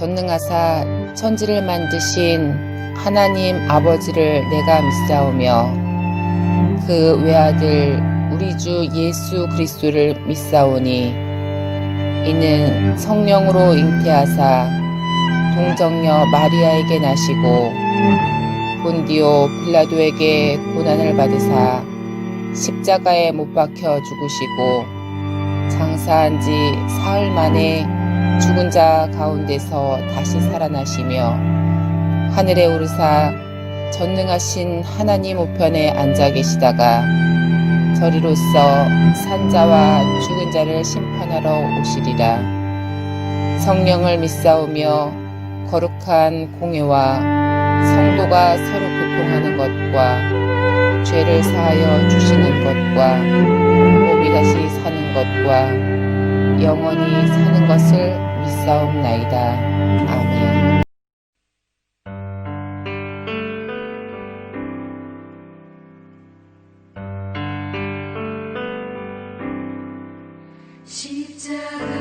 전능하사 천지를 만드신 하나님 아버지를 내가 믿사오며 그 외아들 우리 주 예수 그리스도를 믿사오니 이는 성령으로 잉태하사 동정녀 마리아에게 나시고 본디오 빌라도에게 고난을 받으사 십자가에 못 박혀 죽으시고 장사한 지 사흘 만에 죽은 자 가운데서 다시 살아나시며 하늘에 오르사 전능하신 하나님 우편에 앉아 계시다가 저리로서 산자와 죽은 자를 심판하러 오시리라. 성령을 믿사오며 거룩한 공회와 성도가 서로 교통하는 것과 죄를 사하여 주시는 것과 몸이 다시 사는 것과 영원히 사는 것을 믿사옵나이다. 아멘.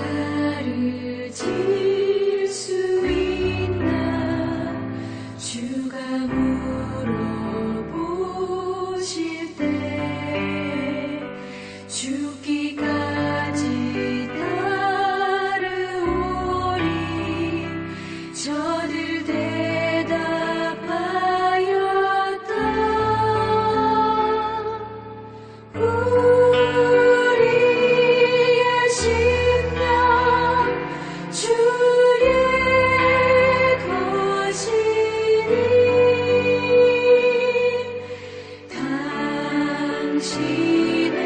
십자가를 질 수 있나 주가 물어보실 때 죽기까지 따르오리 저들 대답하였다. 우리의 심령 주의 것이니 당신의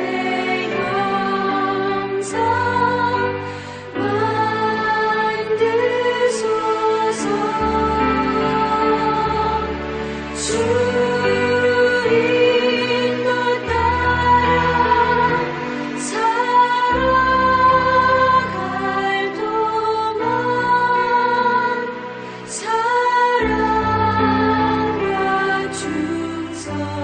영상 만드소서. 주 인도 따라 살아갈 동안 사랑과 충성을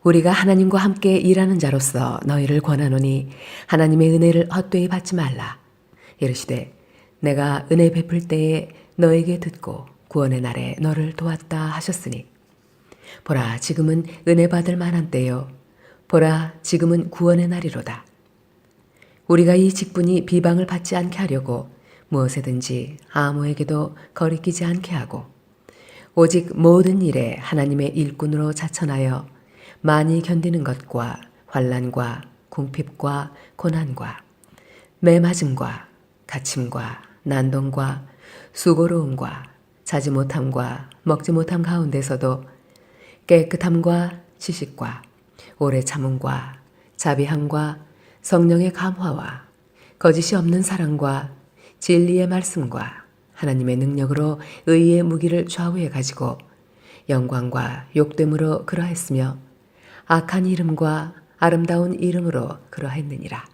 우리가 하나님과 함께 일하는 자로서 너희를 권하노니 하나님의 은혜를 헛되이 받지 말라. 이르시되 내가 은혜 베풀 때에 너에게 듣고 구원의 날에 너를 도왔다 하셨으니 보라 지금은 은혜 받을 만한 때요 보라 지금은 구원의 날이로다. 우리가 이 직분이 비방을 받지 않게 하려고 무엇에든지 아무에게도 거리끼지 않게 하고 오직 모든 일에 하나님의 일꾼으로 자천하여 많이 견디는 것과 환난과 궁핍과 고난과 매맞음과 갇힘과 난동과 수고로움과 자지 못함과 먹지 못함 가운데서도 깨끗함과 지식과 오래 참음과 자비함과 성령의 감화와 거짓이 없는 사랑과 진리의 말씀과 하나님의 능력으로 의의 무기를 좌우해 가지고 영광과 욕됨으로 그러했으며 악한 이름과 아름다운 이름으로 그러했느니라.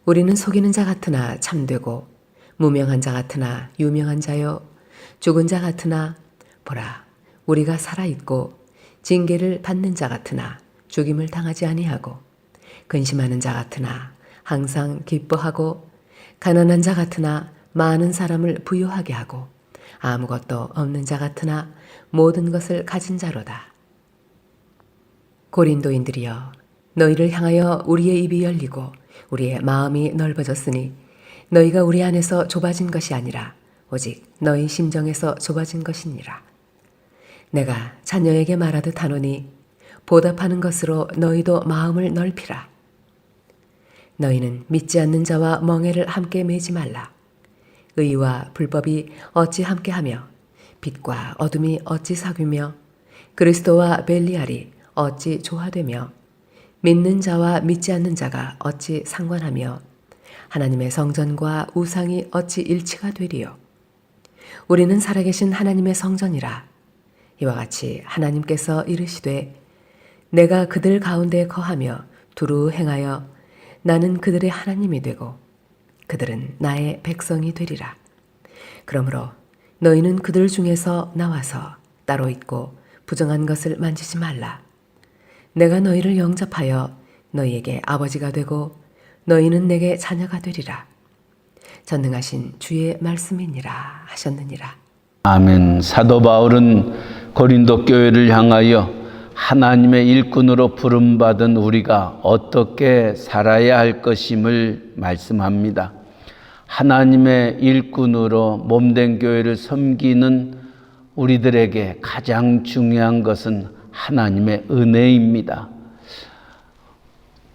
우리는 속이는 자 같으나 참되고 무명한 자 같으나 유명한 자요 죽은 자 같으나 보라 우리가 살아있고 징계를 받는 자 같으나 죽임을 당하지 아니하고 근심하는 자 같으나 항상 기뻐하고 가난한 자 같으나 많은 사람을 부유하게 하고 아무것도 없는 자 같으나 모든 것을 가진 자로다. 고린도인들이여 너희를 향하여 우리의 입이 열리고 우리의 마음이 넓어졌으니 너희가 우리 안에서 좁아진 것이 아니라 오직 너희 심정에서 좁아진 것이니라. 내가 자녀에게 말하듯 하노니 보답하는 것으로 너희도 마음을 넓히라. 너희는 믿지 않는 자와 멍에를 함께 매지 말라. 의와 불법이 어찌 함께하며 빛과 어둠이 어찌 사귀며 그리스도와 벨리알이 어찌 조화되며 믿는 자와 믿지 않는 자가 어찌 상관하며 하나님의 성전과 우상이 어찌 일치가 되리요. 우리는 살아계신 하나님의 성전이라. 이와 같이 하나님께서 이르시되 내가 그들 가운데 거하며 두루 행하여 나는 그들의 하나님이 되고 그들은 나의 백성이 되리라. 그러므로 너희는 그들 중에서 나와서 따로 있고 부정한 것을 만지지 말라. 내가 너희를 영접하여 너희에게 아버지가 되고 너희는 내게 자녀가 되리라. 전능하신 주의 말씀이니라 하셨느니라. 아멘. 사도 바울은 고린도 교회를 향하여 하나님의 일꾼으로 부름받은 우리가 어떻게 살아야 할 것임을 말씀합니다. 하나님의 일꾼으로 몸된 교회를 섬기는 우리들에게 가장 중요한 것은 하나님의 은혜입니다.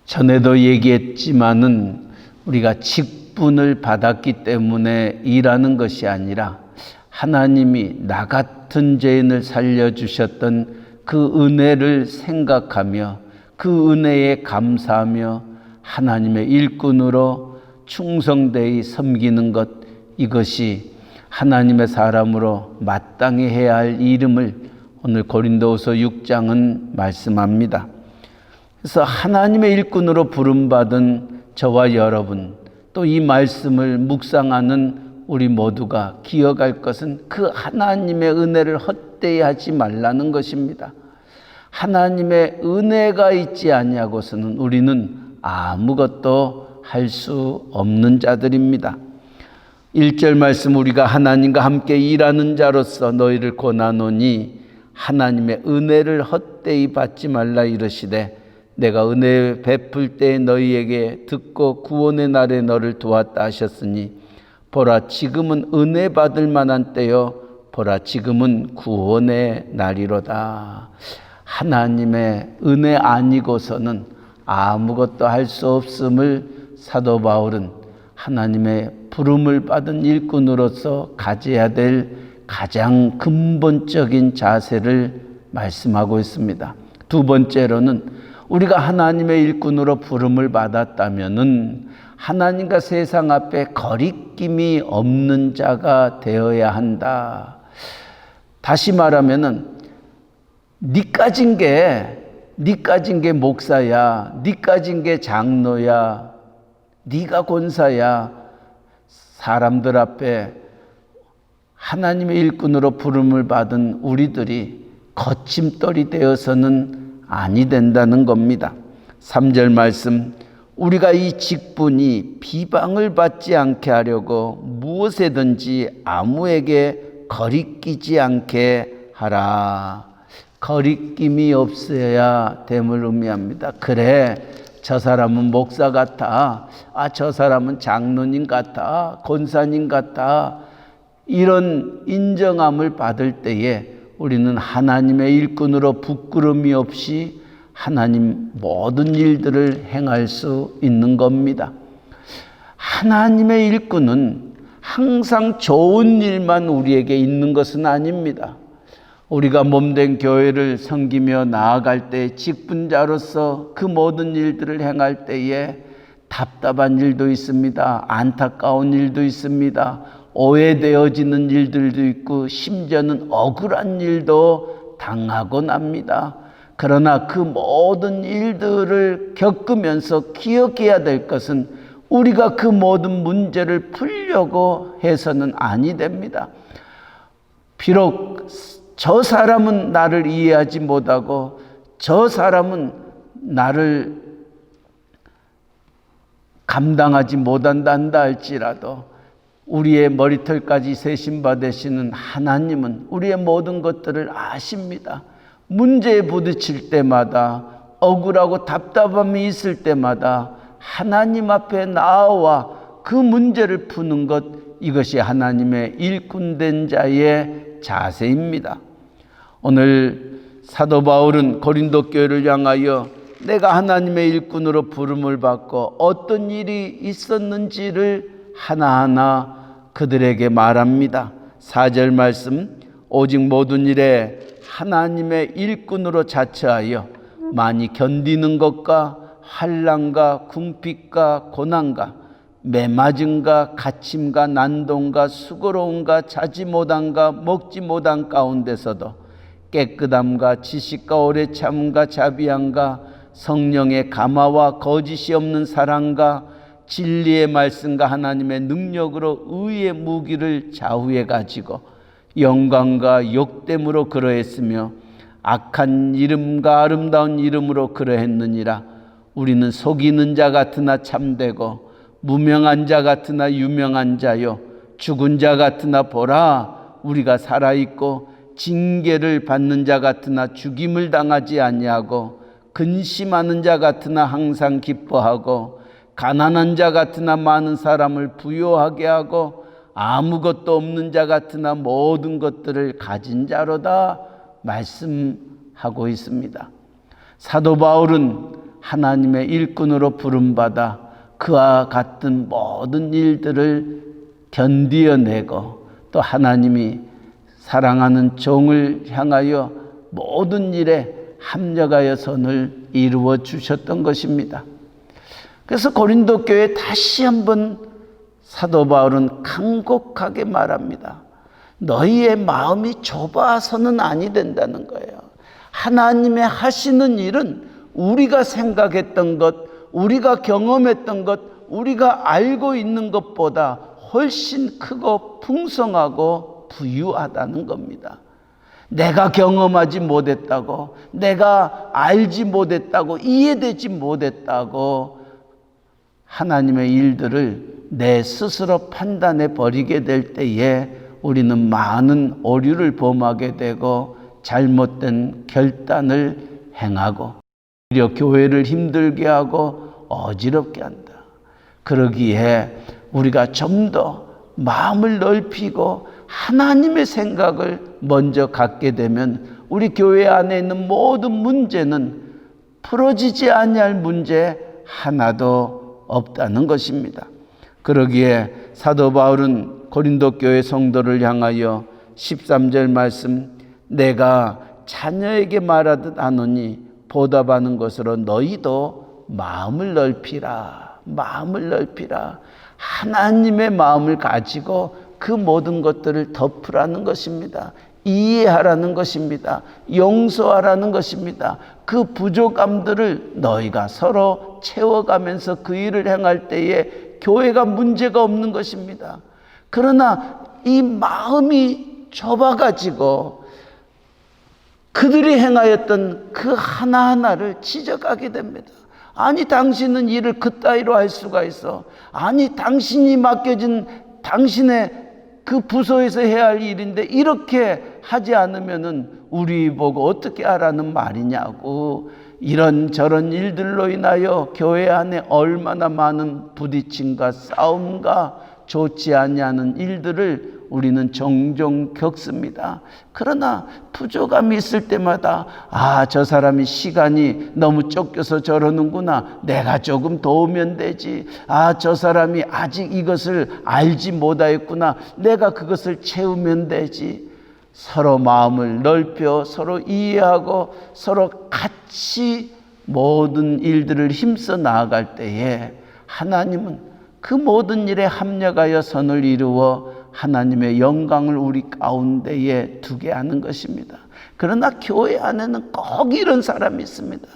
전에도 얘기했지만은 우리가 직분을 받았기 때문에 일하는 것이 아니라 하나님이 나 같은 죄인을 살려주셨던 그 은혜를 생각하며 그 은혜에 감사하며 하나님의 일꾼으로 충성되이 섬기는 것, 이것이 하나님의 사람으로 마땅히 해야 할 일임을 오늘 고린도후서 6장은 말씀합니다. 그래서 하나님의 일꾼으로 부름받은 저와 여러분, 또 이 말씀을 묵상하는 우리 모두가 기억할 것은 그 하나님의 은혜를 헛되이 하지 말라는 것입니다. 하나님의 은혜가 있지 아니하고서는 우리는 아무것도 할 수 없는 자들입니다. 1절 말씀, 우리가 하나님과 함께 일하는 자로서 너희를 권하노니 하나님의 은혜를 헛되이 받지 말라 이르시되 내가 은혜 베풀 때 너희에게 듣고 구원의 날에 너를 도왔다 하셨으니 보라 지금은 은혜 받을 만한 때요 보라 지금은 구원의 날이로다. 하나님의 은혜 아니고서는 아무것도 할 수 없음을 사도 바울은 하나님의 부름을 받은 일꾼으로서 가져야 될 가장 근본적인 자세를 말씀하고 있습니다. 두 번째로는 우리가 하나님의 일꾼으로 부름을 받았다면은 하나님과 세상 앞에 거리낌이 없는 자가 되어야 한다. 다시 말하면은 네 가진 게 목사야, 네 가진 게 장로야, 네가 권사야. 사람들 앞에 하나님의 일꾼으로 부름을 받은 우리들이 거침돌이 되어서는 아니 된다는 겁니다. 3절 말씀, 우리가 이 직분이 비방을 받지 않게 하려고 무엇에든지 아무에게 거리끼지 않게 하라. 거리낌이 없어야 됨을 의미합니다. 그래, 저 사람은 목사 같아, 저 사람은 장로님 같아, 권사님 같아, 이런 인정함을 받을 때에 우리는 하나님의 일꾼으로 부끄러움이 없이 하나님 모든 일들을 행할 수 있는 겁니다. 하나님의 일꾼은 항상 좋은 일만 우리에게 있는 것은 아닙니다. 우리가 몸된 교회를 섬기며 나아갈 때 직분자로서 그 모든 일들을 행할 때에 답답한 일도 있습니다. 안타까운 일도 있습니다. 오해되어지는 일들도 있고 심지어는 억울한 일도 당하곤 합니다. 그러나 그 모든 일들을 겪으면서 기억해야 될 것은 우리가 그 모든 문제를 풀려고 해서는 아니 됩니다. 비록 저 사람은 나를 이해하지 못하고 저 사람은 나를 감당하지 못한다 할지라도 우리의 머리털까지 세심받으시는 하나님은 우리의 모든 것들을 아십니다. 문제에 부딪힐 때마다, 억울하고 답답함이 있을 때마다 하나님 앞에 나와 그 문제를 푸는 것, 이것이 하나님의 일꾼된 자의 자세입니다. 오늘 사도 바울은 고린도 교회를 향하여 내가 하나님의 일꾼으로 부름을 받고 어떤 일이 있었는지를 하나하나 그들에게 말합니다. 4절 말씀, 오직 모든 일에 하나님의 일꾼으로 자처하여 많이 견디는 것과 환난과 궁핍과 고난과 매맞음과 갇힘과 난동과 수고로움과 자지 못함과 먹지 못한 가운데서도 깨끗함과 지식과 오래 참음과 자비함과 성령의 감화와 거짓이 없는 사랑과 진리의 말씀과 하나님의 능력으로 의의 무기를 좌우해 가지고 영광과 욕됨으로 그러했으며 악한 이름과 아름다운 이름으로 그러했느니라. 우리는 속이는 자 같으나 참되고 무명한 자 같으나 유명한 자요, 죽은 자 같으나 보라 우리가 살아있고 징계를 받는 자 같으나 죽임을 당하지 아니하고 근심하는 자 같으나 항상 기뻐하고 가난한 자 같으나 많은 사람을 부요하게 하고 아무것도 없는 자 같으나 모든 것들을 가진 자로다 말씀하고 있습니다. 사도 바울은 하나님의 일꾼으로 부름받아 그와 같은 모든 일들을 견디어내고 또 하나님이 사랑하는 종을 향하여 모든 일에 합력하여 선을 이루어 주셨던 것입니다. 그래서 고린도 교회에 다시 한번 사도 바울은 간곡하게 말합니다. 너희의 마음이 좁아서는 아니 된다는 거예요. 하나님의 하시는 일은 우리가 생각했던 것, 우리가 경험했던 것, 우리가 알고 있는 것보다 훨씬 크고 풍성하고 부유하다는 겁니다. 내가 경험하지 못했다고, 내가 알지 못했다고, 이해되지 못했다고 하나님의 일들을 내 스스로 판단해 버리게 될 때에 우리는 많은 오류를 범하게 되고 잘못된 결단을 행하고 오히려 교회를 힘들게 하고 어지럽게 한다. 그러기에 우리가 좀 더 마음을 넓히고 하나님의 생각을 먼저 갖게 되면 우리 교회 안에 있는 모든 문제는 풀어지지 아니할 문제 하나도 없다는 것입니다. 그러기에 사도 바울은 고린도 교회 성도를 향하여 13절 말씀, 내가 자녀에게 말하듯 하노니 보답하는 것으로 너희도 마음을 넓히라. 마음을 넓히라. 하나님의 마음을 가지고 그 모든 것들을 덮으라는 것입니다. 이해하라는 것입니다. 용서하라는 것입니다. 그 부족함들을 너희가 서로 채워가면서 그 일을 행할 때에 교회가 문제가 없는 것입니다. 그러나 이 마음이 좁아가지고 그들이 행하였던 그 하나하나를 지적하게 됩니다. 아니 당신은 일을 그따위로 할 수가 있어. 아니 당신이 맡겨진 당신의 그 부서에서 해야 할 일인데 이렇게 하지 않으면은 우리 보고 어떻게 하라는 말이냐고. 이런저런 일들로 인하여 교회 안에 얼마나 많은 부딪힘과 싸움과 좋지 아니하는 일들을 우리는 종종 겪습니다. 그러나 부족함이 있을 때마다 저 사람이 시간이 너무 쫓겨서 저러는구나. 내가 조금 도우면 되지. 저 사람이 아직 이것을 알지 못하였구나. 내가 그것을 채우면 되지. 서로 마음을 넓혀 서로 이해하고 서로 같이 모든 일들을 힘써 나아갈 때에 하나님은 그 모든 일에 합력하여 선을 이루어 하나님의 영광을 우리 가운데에 두게 하는 것입니다. 그러나 교회 안에는 꼭 이런 사람이 있습니다.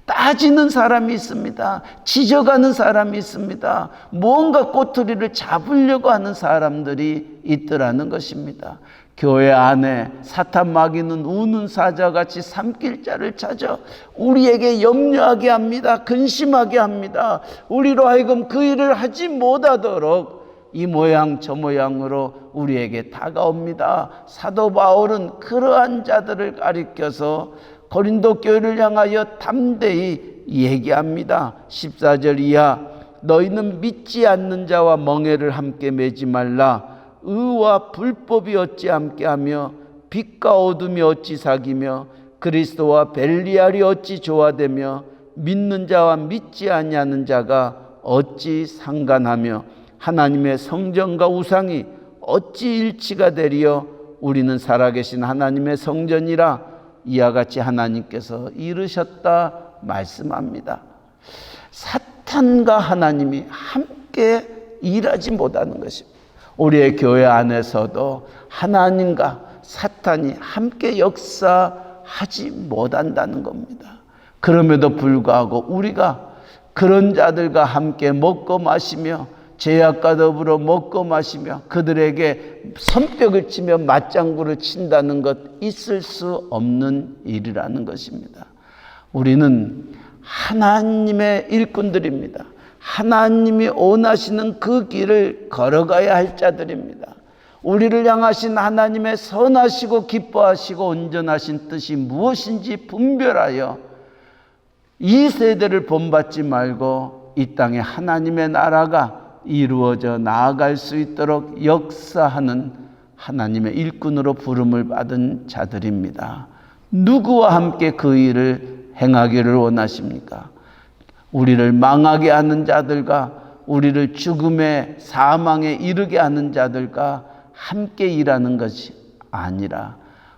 따지는 사람이 있습니다. 지적하는 사람이 있습니다. 무언가 꼬투리를 잡으려고 하는 사람들이 있더라는 것입니다. 교회 안에 사탄 마귀는 우는 사자같이 삼킬 자를 찾아 우리에게 염려하게 합니다. 근심하게 합니다. 우리로 하여금 그 일을 하지 못하도록 이 모양 저 모양으로 우리에게 다가옵니다. 사도 바울은 그러한 자들을 가리켜서 고린도 교회를 향하여 담대히 얘기합니다. 14절 이하 너희는 믿지 않는 자와 멍에를 함께 매지 말라. 의와 불법이 어찌 함께하며 빛과 어둠이 어찌 사귀며 그리스도와 벨리알이 어찌 조화되며 믿는 자와 믿지 아니하는 자가 어찌 상관하며 하나님의 성전과 우상이 어찌 일치가 되리요. 우리는 살아계신 하나님의 성전이라 이와 같이 하나님께서 이르셨다 말씀합니다. 사탄과 하나님이 함께 일하지 못하는 것입니다. 우리의 교회 안에서도 하나님과 사탄이 함께 역사하지 못한다는 겁니다. 그럼에도 불구하고 우리가 그런 자들과 함께 먹고 마시며 죄악과 더불어 먹고 마시며 그들에게 손뼉을 치며 맞장구를 친다는 것 있을 수 없는 일이라는 것입니다. 우리는 하나님의 일꾼들입니다. 하나님이 원하시는 그 길을 걸어가야 할 자들입니다. 우리를 향하신 하나님의 선하시고 기뻐하시고 온전하신 뜻이 무엇인지 분별하여 이 세대를 본받지 말고 이 땅에 하나님의 나라가 이루어져 나아갈 수 있도록 역사하는 하나님의 일꾼으로 부름을 받은 자들입니다. 누구와 함께 그 일을 행하기를 원하십니까? 우리를 망하게 하는 자들과 우리를 죽음의 사망에 이르게 하는 자들과 함께 일하는 것이 아니라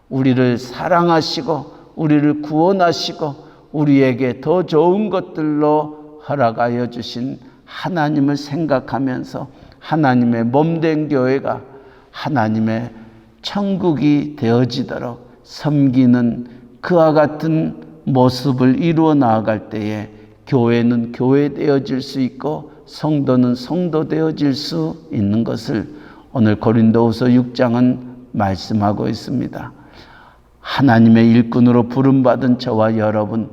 우리를 사랑하시고 우리를 구원하시고 우리에게 더 좋은 것들로 허락하여 주신 하나님을 생각하면서 하나님의 몸된 교회가 하나님의 천국이 되어지도록 섬기는 그와 같은 모습을 이루어 나아갈 때에 교회는 교회 되어질 수 있고 성도는 성도 되어질 수 있는 것을 오늘 고린도후서 6장은 말씀하고 있습니다. 하나님의 일꾼으로 부름받은 저와 여러분,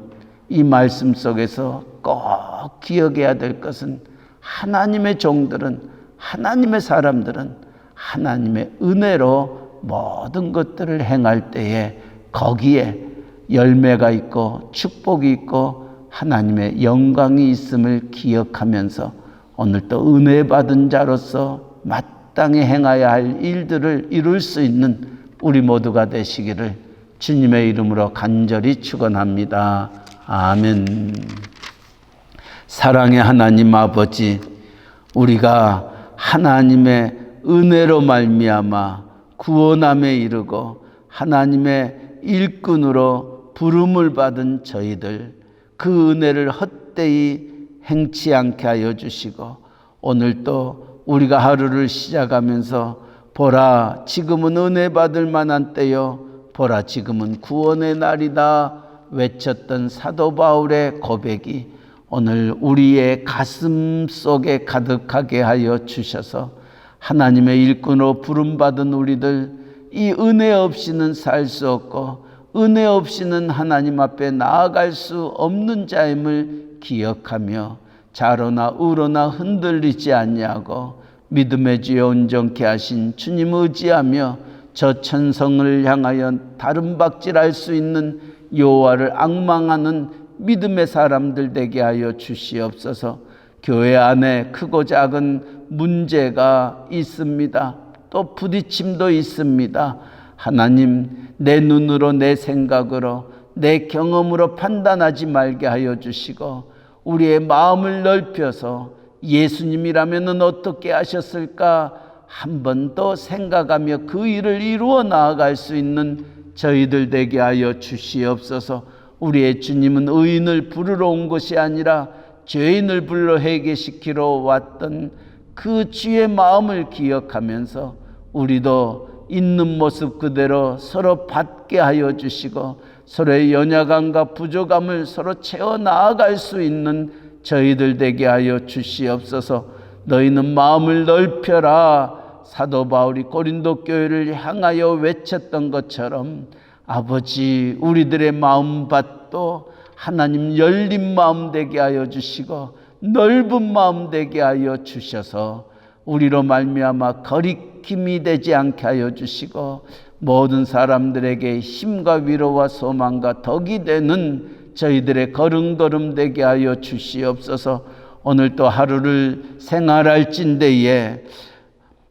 이 말씀 속에서 꼭 기억해야 될 것은 하나님의 종들은, 하나님의 사람들은 하나님의 은혜로 모든 것들을 행할 때에 거기에 열매가 있고 축복이 있고 하나님의 영광이 있음을 기억하면서 오늘 또 은혜 받은 자로서 마땅히 행해야 할 일들을 이룰 수 있는 우리 모두가 되시기를 주님의 이름으로 간절히 축원합니다. 아멘. 사랑의 하나님 아버지, 우리가 하나님의 은혜로 말미암아 구원함에 이르고 하나님의 일꾼으로 부름을 받은 저희들, 그 은혜를 헛되이 행치 않게 하여 주시고 오늘 또 우리가 하루를 시작하면서 보라 지금은 은혜 받을 만한 때요, 보라 지금은 구원의 날이다 외쳤던 사도 바울의 고백이 오늘 우리의 가슴 속에 가득하게 하여 주셔서 하나님의 일꾼으로 부름받은 우리들, 이 은혜 없이는 살 수 없고 은혜 없이는 하나님 앞에 나아갈 수 없는 자임을 기억하며 좌로나 우로나 흔들리지 아니하고 믿음의 주에 온전케 하신 주님 의지하며 저 천성을 향하여 다름박질할 수 있는 여호와를 앙망하는 믿음의 사람들 되게 하여 주시옵소서. 교회 안에 크고 작은 문제가 있습니다. 또 부딪힘도 있습니다. 하나님, 내 눈으로, 내 생각으로, 내 경험으로 판단하지 말게 하여 주시고 우리의 마음을 넓혀서 예수님이라면 어떻게 하셨을까 한 번 더 생각하며 그 일을 이루어 나아갈 수 있는 저희들 되게 하여 주시옵소서. 우리의 주님은 의인을 부르러 온 것이 아니라 죄인을 불러 회개시키러 왔던 그 주의 마음을 기억하면서 우리도 있는 모습 그대로 서로 받게 하여 주시고 서로의 연약함과 부족함을 서로 채워 나아갈 수 있는 저희들 되게 하여 주시옵소서. 너희는 마음을 넓혀라. 사도 바울이 고린도 교회를 향하여 외쳤던 것처럼 아버지, 우리들의 마음밭도 하나님 열린 마음 되게 하여 주시고 넓은 마음 되게 하여 주셔서 우리로 말미암아 거리낌이 되지 않게 하여 주시고 모든 사람들에게 힘과 위로와 소망과 덕이 되는 저희들의 걸음걸음 되게 하여 주시옵소서. 오늘 또 하루를 생활할진대에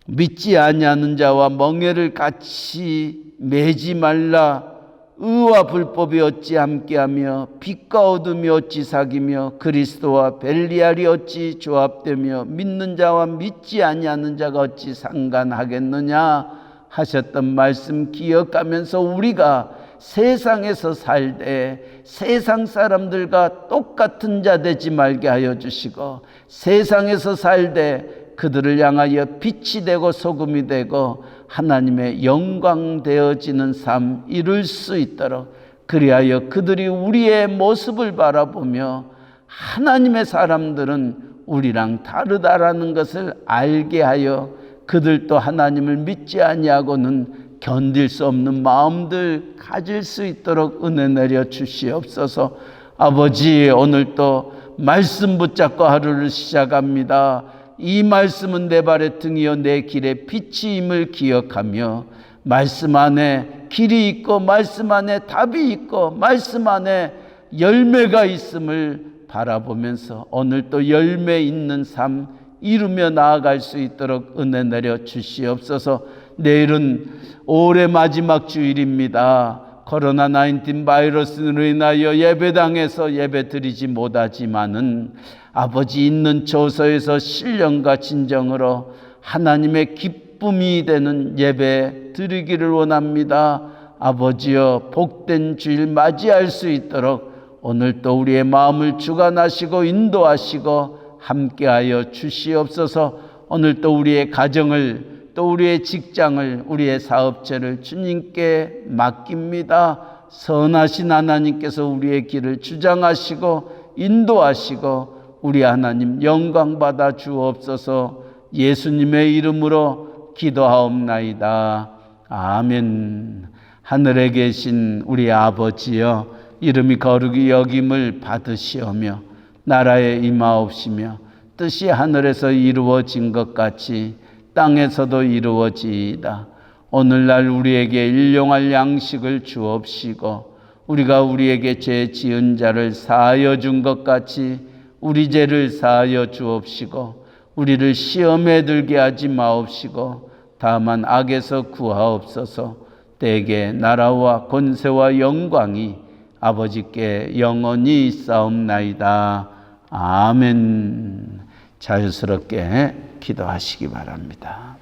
믿지 아니하는 자와 멍에를 같이 매지 말라. 의와 불법이 어찌 함께하며 빛과 어둠이 어찌 사귀며 그리스도와 벨리알이 어찌 조합되며 믿는 자와 믿지 아니하는 자가 어찌 상관하겠느냐 하셨던 말씀 기억하면서 우리가 세상에서 살되 세상 사람들과 똑같은 자 되지 말게 하여 주시고 세상에서 살되 그들을 향하여 빛이 되고 소금이 되고 하나님의 영광 되어지는 삶 이룰 수 있도록 그리하여 그들이 우리의 모습을 바라보며 하나님의 사람들은 우리랑 다르다라는 것을 알게 하여 그들도 하나님을 믿지 아니하고는 견딜 수 없는 마음들 가질 수 있도록 은혜 내려 주시옵소서. 아버지, 오늘도 말씀 붙잡고 하루를 시작합니다. 이 말씀은 내 발의 등이요 내 길의 빛임을 기억하며 말씀 안에 길이 있고 말씀 안에 답이 있고 말씀 안에 열매가 있음을 바라보면서 오늘 또 열매 있는 삶 이루며 나아갈 수 있도록 은혜 내려 주시옵소서. 내일은 올해 마지막 주일입니다. 코로나19 바이러스로 인하여 예배당에서 예배 드리지 못하지만은 아버지 있는 처소에서 신령과 진정으로 하나님의 기쁨이 되는 예배 드리기를 원합니다. 아버지여, 복된 주일 맞이할 수 있도록 오늘 또 우리의 마음을 주관하시고 인도하시고 함께하여 주시옵소서. 오늘 또 우리의 가정을 또 우리의 직장을 우리의 사업체를 주님께 맡깁니다. 선하신 하나님께서 우리의 길을 주장하시고 인도하시고 우리 하나님 영광 받아 주옵소서. 예수님의 이름으로 기도하옵나이다. 아멘. 하늘에 계신 우리 아버지여, 이름이 거룩히 여김을 받으시오며 나라에 임하옵시며 뜻이 하늘에서 이루어진 것 같이 땅에서도 이루어지이다. 오늘날 우리에게 일용할 양식을 주옵시고 우리가 우리에게 죄 지은 자를 사하여 준 것 같이 우리 죄를 사하여 주옵시고 우리를 시험에 들게 하지 마옵시고 다만 악에서 구하옵소서. 대개 나라와 권세와 영광이 아버지께 영원히 있사옵나이다. 아멘. 자유스럽게 기도하시기 바랍니다.